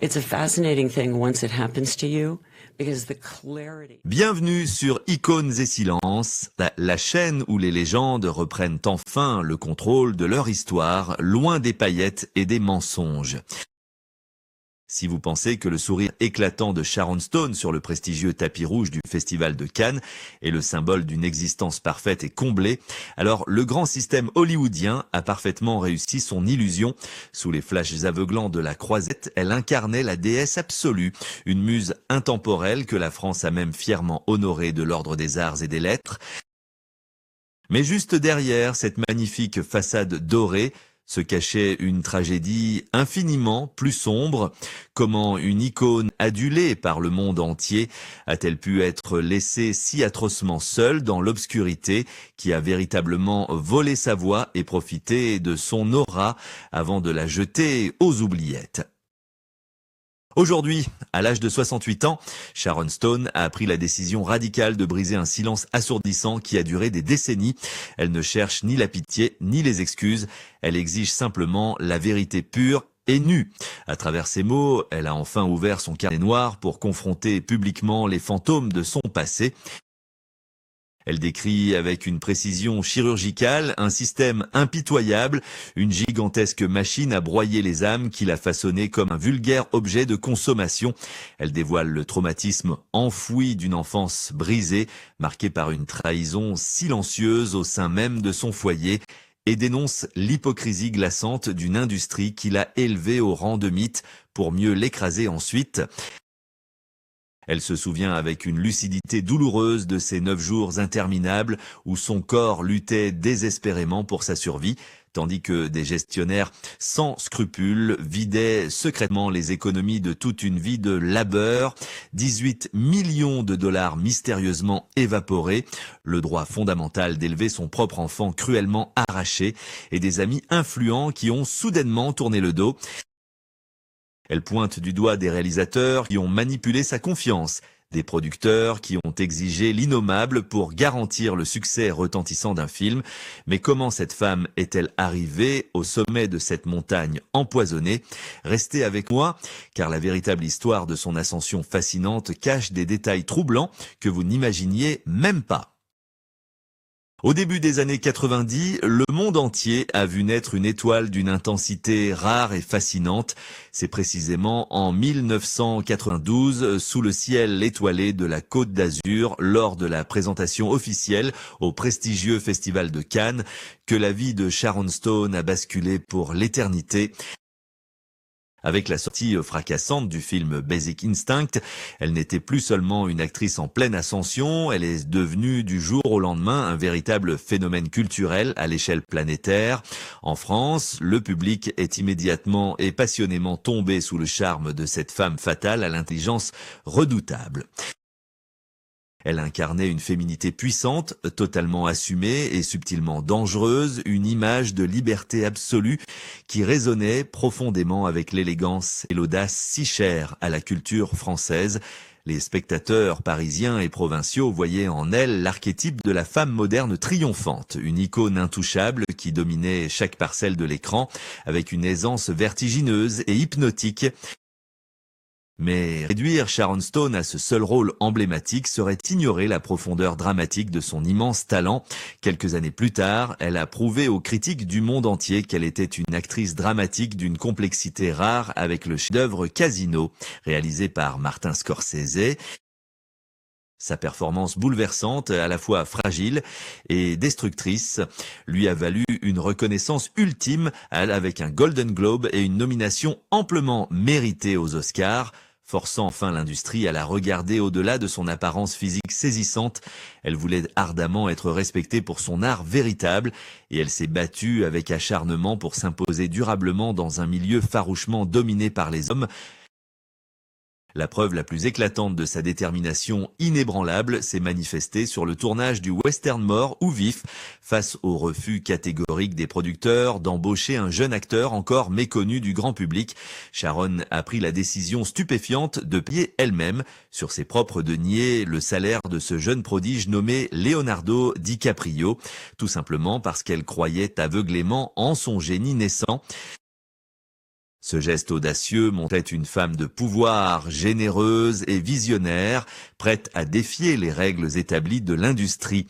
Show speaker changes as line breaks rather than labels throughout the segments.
It's a fascinating thing once it happens to you because the clarity.
Bienvenue sur Icônes et Silences, la chaîne où les légendes reprennent enfin le contrôle de leur histoire, loin des paillettes et des mensonges. Si vous pensez que le sourire éclatant de Sharon Stone sur le prestigieux tapis rouge du Festival de Cannes est le symbole d'une existence parfaite et comblée, alors le grand système hollywoodien a parfaitement réussi son illusion. Sous les flashs aveuglants de la Croisette, elle incarnait la déesse absolue, une muse intemporelle que la France a même fièrement honorée de l'Ordre des Arts et des Lettres. Mais juste derrière cette magnifique façade dorée, se cachait une tragédie infiniment plus sombre. Comment une icône adulée par le monde entier a-t-elle pu être laissée si atrocement seule dans l'obscurité, qui a véritablement volé sa voix et profité de son aura avant de la jeter aux oubliettes? Aujourd'hui, à l'âge de 68 ans, Sharon Stone a pris la décision radicale de briser un silence assourdissant qui a duré des décennies. Elle ne cherche ni la pitié, ni les excuses. Elle exige simplement la vérité pure et nue. À travers ces mots, elle a enfin ouvert son carnet noir pour confronter publiquement les fantômes de son passé. Elle décrit avec une précision chirurgicale un système impitoyable, une gigantesque machine à broyer les âmes qui l'a façonné comme un vulgaire objet de consommation. Elle dévoile le traumatisme enfoui d'une enfance brisée, marquée par une trahison silencieuse au sein même de son foyer, et dénonce l'hypocrisie glaçante d'une industrie qui l'a élevée au rang de mythe pour mieux l'écraser ensuite. Elle se souvient avec une lucidité douloureuse de ces 9 jours interminables où son corps luttait désespérément pour sa survie, tandis que des gestionnaires sans scrupules vidaient secrètement les économies de toute une vie de labeur, 18 millions de dollars mystérieusement évaporés, le droit fondamental d'élever son propre enfant cruellement arraché, et des amis influents qui ont soudainement tourné le dos. Elle pointe du doigt des réalisateurs qui ont manipulé sa confiance, des producteurs qui ont exigé l'innommable pour garantir le succès retentissant d'un film. Mais comment cette femme est-elle arrivée au sommet de cette montagne empoisonnée? Restez avec moi, car la véritable histoire de son ascension fascinante cache des détails troublants que vous n'imaginiez même pas. Au début des années 90, le monde entier a vu naître une étoile d'une intensité rare et fascinante. C'est précisément en 1992, sous le ciel étoilé de la Côte d'Azur, lors de la présentation officielle au prestigieux Festival de Cannes, que la vie de Sharon Stone a basculé pour l'éternité. Avec la sortie fracassante du film Basic Instinct, elle n'était plus seulement une actrice en pleine ascension, elle est devenue du jour au lendemain un véritable phénomène culturel à l'échelle planétaire. En France, le public est immédiatement et passionnément tombé sous le charme de cette femme fatale à l'intelligence redoutable. Elle incarnait une féminité puissante, totalement assumée et subtilement dangereuse, une image de liberté absolue qui résonnait profondément avec l'élégance et l'audace si chères à la culture française. Les spectateurs parisiens et provinciaux voyaient en elle l'archétype de la femme moderne triomphante, une icône intouchable qui dominait chaque parcelle de l'écran avec une aisance vertigineuse et hypnotique. Mais réduire Sharon Stone à ce seul rôle emblématique serait ignorer la profondeur dramatique de son immense talent. Quelques années plus tard, elle a prouvé aux critiques du monde entier qu'elle était une actrice dramatique d'une complexité rare avec le chef-d'œuvre Casino, réalisé par Martin Scorsese. Sa performance bouleversante, à la fois fragile et destructrice, lui a valu une reconnaissance ultime avec un Golden Globe et une nomination amplement méritée aux Oscars, forçant enfin l'industrie à la regarder au-delà de son apparence physique saisissante. Elle voulait ardemment être respectée pour son art véritable et elle s'est battue avec acharnement pour s'imposer durablement dans un milieu farouchement dominé par les hommes. La preuve la plus éclatante de sa détermination inébranlable s'est manifestée sur le tournage du western mort ou vif, face au refus catégorique des producteurs d'embaucher un jeune acteur encore méconnu du grand public. Sharon a pris la décision stupéfiante de payer elle-même, sur ses propres deniers, le salaire de ce jeune prodige nommé Leonardo DiCaprio, tout simplement parce qu'elle croyait aveuglément en son génie naissant. Ce geste audacieux montrait une femme de pouvoir, généreuse et visionnaire, prête à défier les règles établies de l'industrie.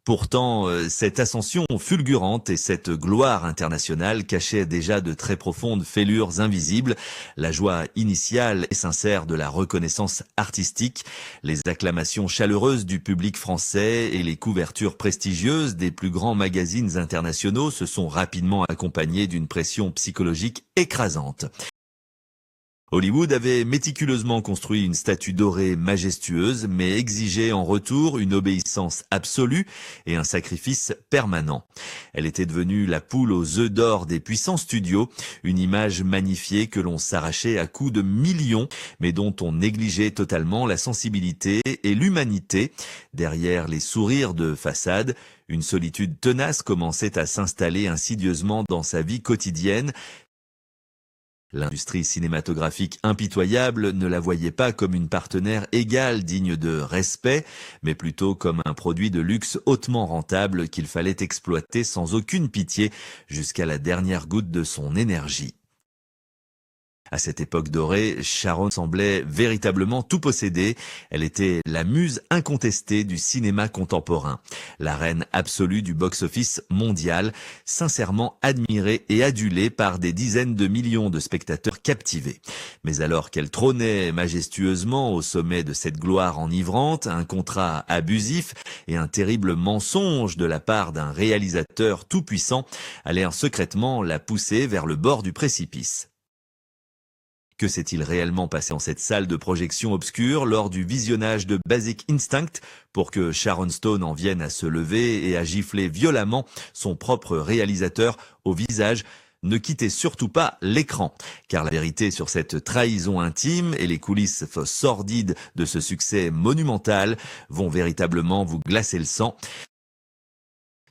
Pourtant, cette ascension fulgurante et cette gloire internationale cachaient déjà de très profondes fêlures invisibles, la joie initiale et sincère de la reconnaissance artistique, les acclamations chaleureuses du public français et les couvertures prestigieuses des plus grands magazines internationaux se sont rapidement accompagnées d'une pression psychologique écrasante. Hollywood avait méticuleusement construit une statue dorée majestueuse, mais exigeait en retour une obéissance absolue et un sacrifice permanent. Elle était devenue la poule aux œufs d'or des puissants studios, une image magnifiée que l'on s'arrachait à coups de millions, mais dont on négligeait totalement la sensibilité et l'humanité. Derrière les sourires de façade, une solitude tenace commençait à s'installer insidieusement dans sa vie quotidienne. L'industrie cinématographique impitoyable ne la voyait pas comme une partenaire égale digne de respect, mais plutôt comme un produit de luxe hautement rentable qu'il fallait exploiter sans aucune pitié jusqu'à la dernière goutte de son énergie. À cette époque dorée, Sharon semblait véritablement tout posséder. Elle était la muse incontestée du cinéma contemporain, la reine absolue du box-office mondial, sincèrement admirée et adulée par des dizaines de millions de spectateurs captivés. Mais alors qu'elle trônait majestueusement au sommet de cette gloire enivrante, un contrat abusif et un terrible mensonge de la part d'un réalisateur tout-puissant allèrent secrètement la pousser vers le bord du précipice. Que s'est-il réellement passé en cette salle de projection obscure lors du visionnage de Basic Instinct pour que Sharon Stone en vienne à se lever et à gifler violemment son propre réalisateur au visage? Ne quittez surtout pas l'écran, car la vérité sur cette trahison intime et les coulisses sordides de ce succès monumental vont véritablement vous glacer le sang.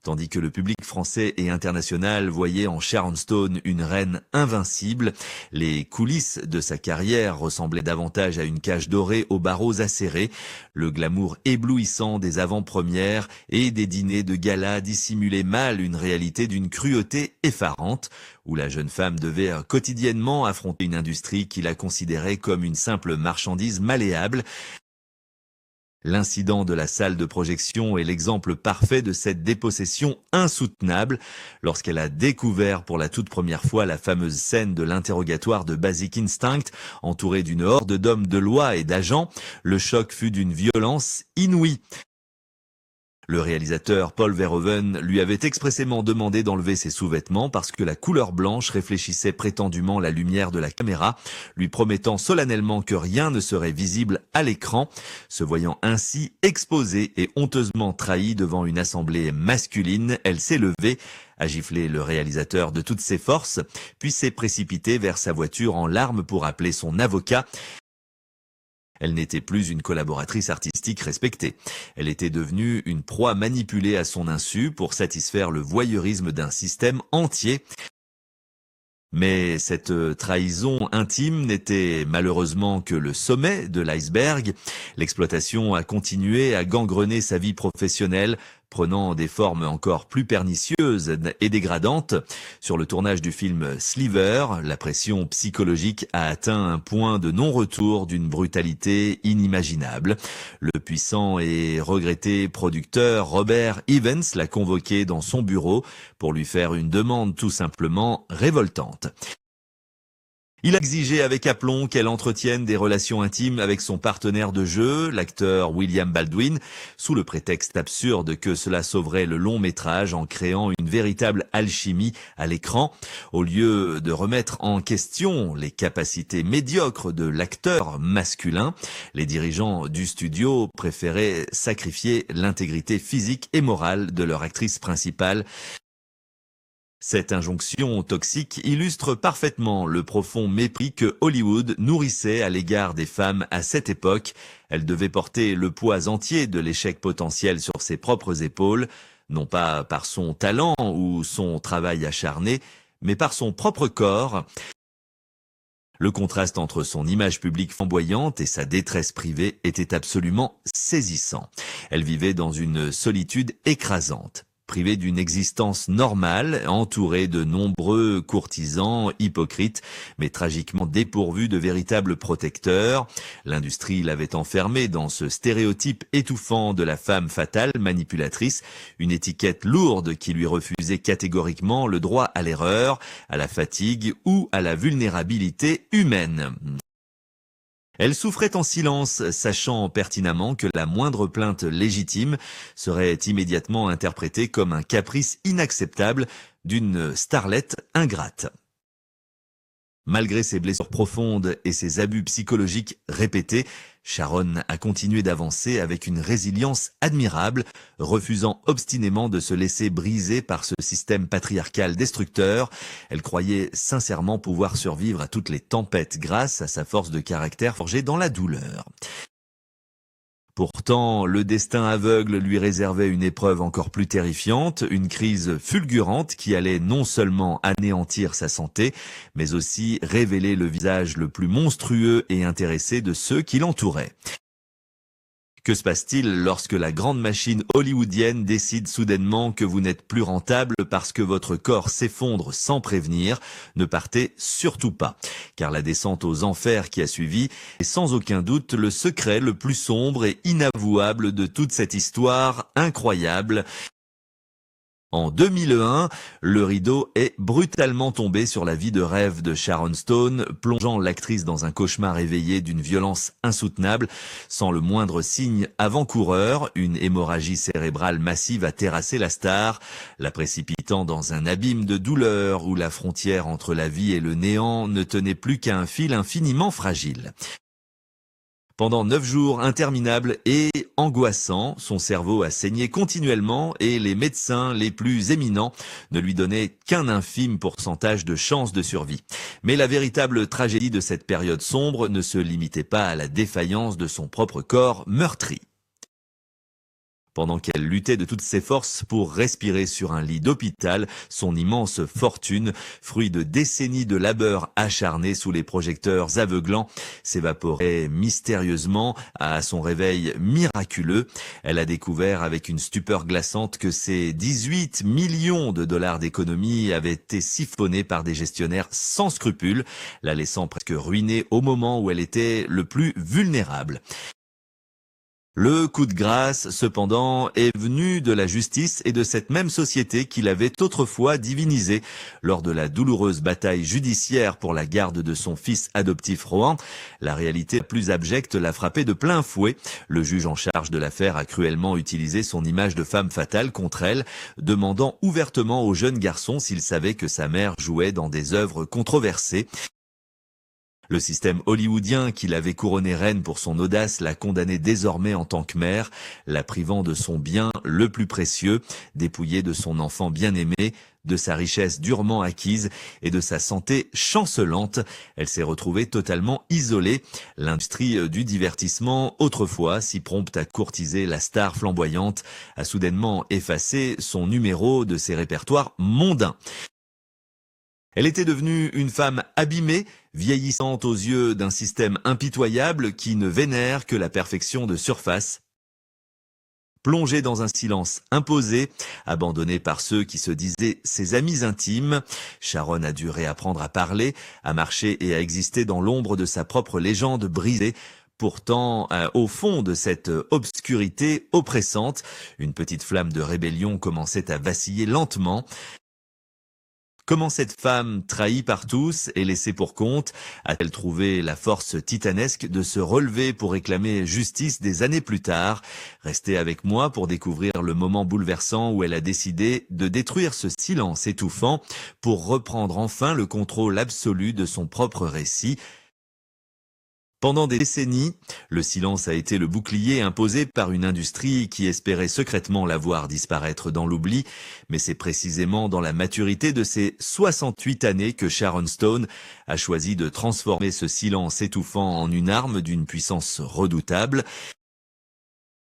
Tandis que le public français et international voyait en Sharon Stone une reine invincible, les coulisses de sa carrière ressemblaient davantage à une cage dorée aux barreaux acérés, le glamour éblouissant des avant-premières et des dîners de gala dissimulait mal une réalité d'une cruauté effarante, où la jeune femme devait quotidiennement affronter une industrie qui la considérait comme une simple marchandise malléable. L'incident de la salle de projection est l'exemple parfait de cette dépossession insoutenable. Lorsqu'elle a découvert pour la toute première fois la fameuse scène de l'interrogatoire de Basic Instinct, entourée d'une horde d'hommes de loi et d'agents, le choc fut d'une violence inouïe. Le réalisateur Paul Verhoeven lui avait expressément demandé d'enlever ses sous-vêtements parce que la couleur blanche réfléchissait prétendument la lumière de la caméra, lui promettant solennellement que rien ne serait visible à l'écran, se voyant ainsi exposée et honteusement trahie devant une assemblée masculine. Elle s'est levée, a giflé le réalisateur de toutes ses forces, puis s'est précipitée vers sa voiture en larmes pour appeler son avocat. Elle n'était plus une collaboratrice artistique respectée. Elle était devenue une proie manipulée à son insu pour satisfaire le voyeurisme d'un système entier. Mais cette trahison intime n'était malheureusement que le sommet de l'iceberg. L'exploitation a continué à gangrener sa vie professionnelle, prenant des formes encore plus pernicieuses et dégradantes. Sur le tournage du film Sliver, la pression psychologique a atteint un point de non-retour d'une brutalité inimaginable. Le puissant et regretté producteur Robert Evans l'a convoqué dans son bureau pour lui faire une demande tout simplement révoltante. Il a exigé avec aplomb qu'elle entretienne des relations intimes avec son partenaire de jeu, l'acteur William Baldwin, sous le prétexte absurde que cela sauverait le long métrage en créant une véritable alchimie à l'écran. Au lieu de remettre en question les capacités médiocres de l'acteur masculin, les dirigeants du studio préféraient sacrifier l'intégrité physique et morale de leur actrice principale. Cette injonction toxique illustre parfaitement le profond mépris que Hollywood nourrissait à l'égard des femmes à cette époque. Elle devait porter le poids entier de l'échec potentiel sur ses propres épaules, non pas par son talent ou son travail acharné, mais par son propre corps. Le contraste entre son image publique flamboyante et sa détresse privée était absolument saisissant. Elle vivait dans une solitude écrasante. privé d'une existence normale, entouré de nombreux courtisans hypocrites, mais tragiquement dépourvus de véritables protecteurs. L'industrie l'avait enfermé dans ce stéréotype étouffant de la femme fatale manipulatrice, une étiquette lourde qui lui refusait catégoriquement le droit à l'erreur, à la fatigue ou à la vulnérabilité humaine. Elle souffrait en silence, sachant pertinemment que la moindre plainte légitime serait immédiatement interprétée comme un caprice inacceptable d'une starlette ingrate. Malgré ses blessures profondes et ses abus psychologiques répétés, Sharon a continué d'avancer avec une résilience admirable, refusant obstinément de se laisser briser par ce système patriarcal destructeur. Elle croyait sincèrement pouvoir survivre à toutes les tempêtes grâce à sa force de caractère forgée dans la douleur. Pourtant, le destin aveugle lui réservait une épreuve encore plus terrifiante, une crise fulgurante qui allait non seulement anéantir sa santé, mais aussi révéler le visage le plus monstrueux et intéressé de ceux qui l'entouraient. Que se passe-t-il lorsque la grande machine hollywoodienne décide soudainement que vous n'êtes plus rentable parce que votre corps s'effondre sans prévenir? Ne partez surtout pas, car la descente aux enfers qui a suivi est sans aucun doute le secret le plus sombre et inavouable de toute cette histoire incroyable. En 2001, le rideau est brutalement tombé sur la vie de rêve de Sharon Stone, plongeant l'actrice dans un cauchemar éveillé d'une violence insoutenable. Sans le moindre signe avant-coureur, une hémorragie cérébrale massive a terrassé la star, la précipitant dans un abîme de douleur où la frontière entre la vie et le néant ne tenait plus qu'à un fil infiniment fragile. Pendant 9 jours interminables et angoissants, son cerveau a saigné continuellement et les médecins les plus éminents ne lui donnaient qu'un infime pourcentage de chance de survie. Mais la véritable tragédie de cette période sombre ne se limitait pas à la défaillance de son propre corps meurtri. Pendant qu'elle luttait de toutes ses forces pour respirer sur un lit d'hôpital, son immense fortune, fruit de décennies de labeur acharné sous les projecteurs aveuglants, s'évaporait mystérieusement à son réveil miraculeux. Elle a découvert avec une stupeur glaçante que ses 18 millions de dollars d'économie avaient été siphonnés par des gestionnaires sans scrupules, la laissant presque ruinée au moment où elle était le plus vulnérable. Le coup de grâce, cependant, est venu de la justice et de cette même société qui l'avait autrefois divinisée. Lors de la douloureuse bataille judiciaire pour la garde de son fils adoptif Rohan, la réalité plus abjecte l'a frappé de plein fouet. Le juge en charge de l'affaire a cruellement utilisé son image de femme fatale contre elle, demandant ouvertement au jeune garçon s'il savait que sa mère jouait dans des œuvres controversées. Le système hollywoodien qui l'avait couronnée reine pour son audace l'a condamnée désormais en tant que mère, la privant de son bien le plus précieux, dépouillée de son enfant bien-aimé, de sa richesse durement acquise et de sa santé chancelante. Elle s'est retrouvée totalement isolée. L'industrie du divertissement, autrefois si prompte à courtiser la star flamboyante, a soudainement effacé son numéro de ses répertoires mondains. Elle était devenue une femme abîmée, vieillissante aux yeux d'un système impitoyable qui ne vénère que la perfection de surface. Plongée dans un silence imposé, abandonnée par ceux qui se disaient ses amis intimes, Sharon a dû réapprendre à parler, à marcher et à exister dans l'ombre de sa propre légende brisée. Pourtant, au fond de cette obscurité oppressante, une petite flamme de rébellion commençait à vaciller lentement. Comment cette femme, trahie par tous et laissée pour compte, a-t-elle trouvé la force titanesque de se relever pour réclamer justice des années plus tard? Restez avec moi pour découvrir le moment bouleversant où elle a décidé de détruire ce silence étouffant pour reprendre enfin le contrôle absolu de son propre récit. Pendant des décennies, le silence a été le bouclier imposé par une industrie qui espérait secrètement la voir disparaître dans l'oubli, mais c'est précisément dans la maturité de ses 68 années que Sharon Stone a choisi de transformer ce silence étouffant en une arme d'une puissance redoutable.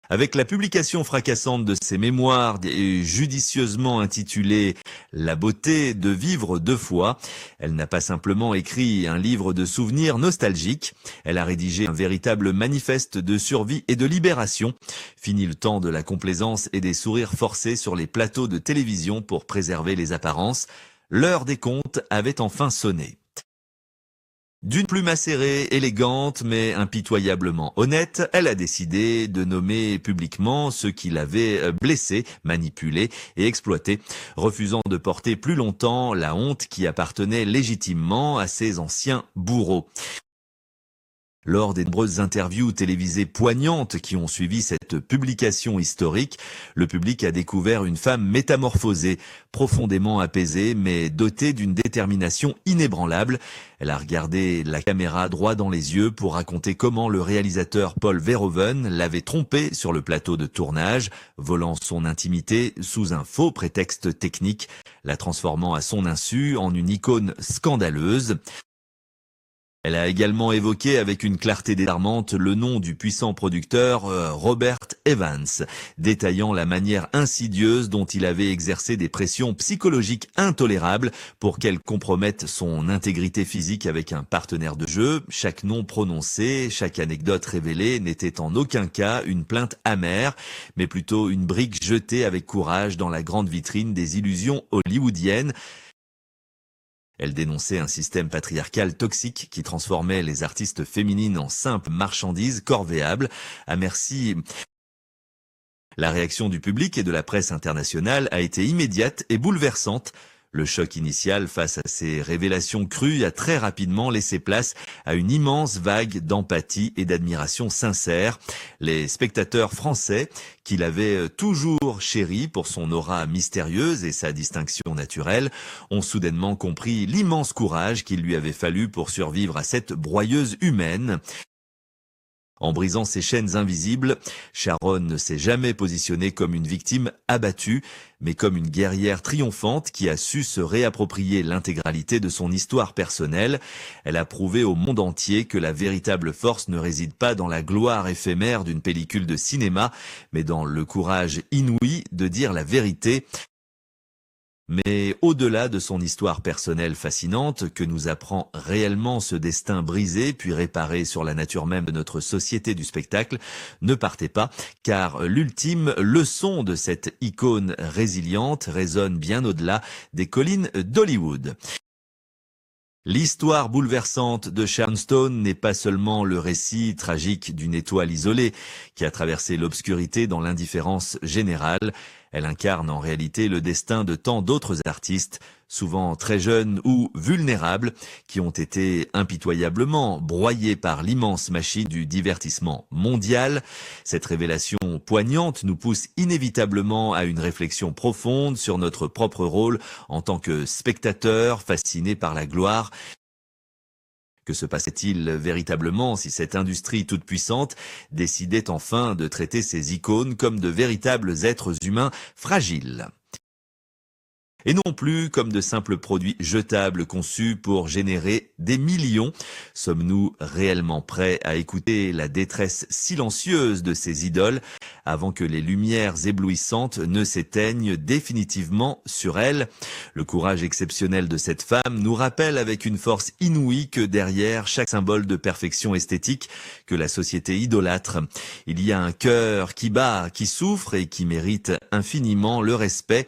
Avec la publication fracassante de ses mémoires et judicieusement intitulée La beauté de vivre deux fois, elle n'a pas simplement écrit un livre de souvenirs nostalgiques, elle a rédigé un véritable manifeste de survie et de libération. Fini le temps de la complaisance et des sourires forcés sur les plateaux de télévision pour préserver les apparences. L'heure des comptes avait enfin sonné. D'une plume acérée, élégante, mais impitoyablement honnête, elle a décidé de nommer publiquement ceux qui l'avaient blessée, manipulée et exploitée, refusant de porter plus longtemps la honte qui appartenait légitimement à ses anciens bourreaux. Lors des nombreuses interviews télévisées poignantes qui ont suivi cette publication historique, le public a découvert une femme métamorphosée, profondément apaisée, mais dotée d'une détermination inébranlable. Elle a regardé la caméra droit dans les yeux pour raconter comment le réalisateur Paul Verhoeven l'avait trompée sur le plateau de tournage, volant son intimité sous un faux prétexte technique, la transformant à son insu en une icône scandaleuse. Elle a également évoqué avec une clarté désarmante le nom du puissant producteur Robert Evans, détaillant la manière insidieuse dont il avait exercé des pressions psychologiques intolérables pour qu'elle compromette son intégrité physique avec un partenaire de jeu. Chaque nom prononcé, chaque anecdote révélée n'était en aucun cas une plainte amère, mais plutôt une brique jetée avec courage dans la grande vitrine des illusions hollywoodiennes. Elle dénonçait un système patriarcal toxique qui transformait les artistes féminines en simples marchandises corvéables à merci. La réaction du public et de la presse internationale a été immédiate et bouleversante. Le choc initial face à ces révélations crues a très rapidement laissé place à une immense vague d'empathie et d'admiration sincère. Les spectateurs français, qui l'avaient toujours chéri pour son aura mystérieuse et sa distinction naturelle, ont soudainement compris l'immense courage qu'il lui avait fallu pour survivre à cette broyeuse humaine. En brisant ses chaînes invisibles, Sharon ne s'est jamais positionnée comme une victime abattue, mais comme une guerrière triomphante qui a su se réapproprier l'intégralité de son histoire personnelle. Elle a prouvé au monde entier que la véritable force ne réside pas dans la gloire éphémère d'une pellicule de cinéma, mais dans le courage inouï de dire la vérité. Mais au-delà de son histoire personnelle fascinante, que nous apprend réellement ce destin brisé puis réparé sur la nature même de notre société du spectacle, ne partez pas, car l'ultime leçon de cette icône résiliente résonne bien au-delà des collines d'Hollywood. L'histoire bouleversante de Sharon Stone n'est pas seulement le récit tragique d'une étoile isolée qui a traversé l'obscurité dans l'indifférence générale. Elle incarne en réalité le destin de tant d'autres artistes, souvent très jeunes ou vulnérables, qui ont été impitoyablement broyés par l'immense machine du divertissement mondial. Cette révélation poignante nous pousse inévitablement à une réflexion profonde sur notre propre rôle en tant que spectateur fasciné par la gloire. Que se passait-il véritablement si cette industrie toute puissante décidait enfin de traiter ces icônes comme de véritables êtres humains fragiles ? Et non plus comme de simples produits jetables conçus pour générer des millions. Sommes-nous réellement prêts à écouter la détresse silencieuse de ces idoles avant que les lumières éblouissantes ne s'éteignent définitivement sur elles? Le courage exceptionnel de cette femme nous rappelle avec une force inouïe que derrière chaque symbole de perfection esthétique que la société idolâtre, il y a un cœur qui bat, qui souffre et qui mérite infiniment le respect.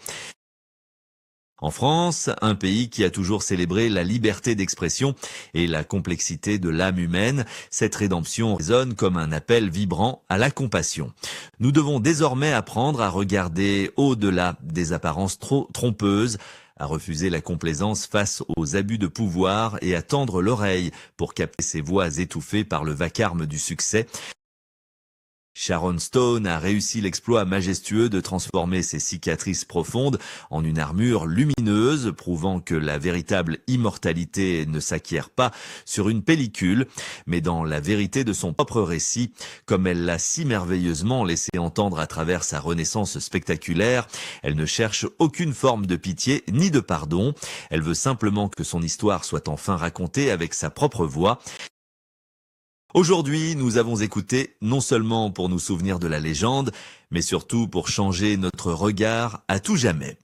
En France, un pays qui a toujours célébré la liberté d'expression et la complexité de l'âme humaine, cette rédemption résonne comme un appel vibrant à la compassion. Nous devons désormais apprendre à regarder au-delà des apparences trop trompeuses, à refuser la complaisance face aux abus de pouvoir et à tendre l'oreille pour capter ces voix étouffées par le vacarme du succès. Sharon Stone a réussi l'exploit majestueux de transformer ses cicatrices profondes en une armure lumineuse, prouvant que la véritable immortalité ne s'acquiert pas sur une pellicule, mais dans la vérité de son propre récit, comme elle l'a si merveilleusement laissé entendre à travers sa renaissance spectaculaire. Elle ne cherche aucune forme de pitié ni de pardon. Elle veut simplement que son histoire soit enfin racontée avec sa propre voix. Aujourd'hui, nous avons écouté non seulement pour nous souvenir de la légende, mais surtout pour changer notre regard à tout jamais.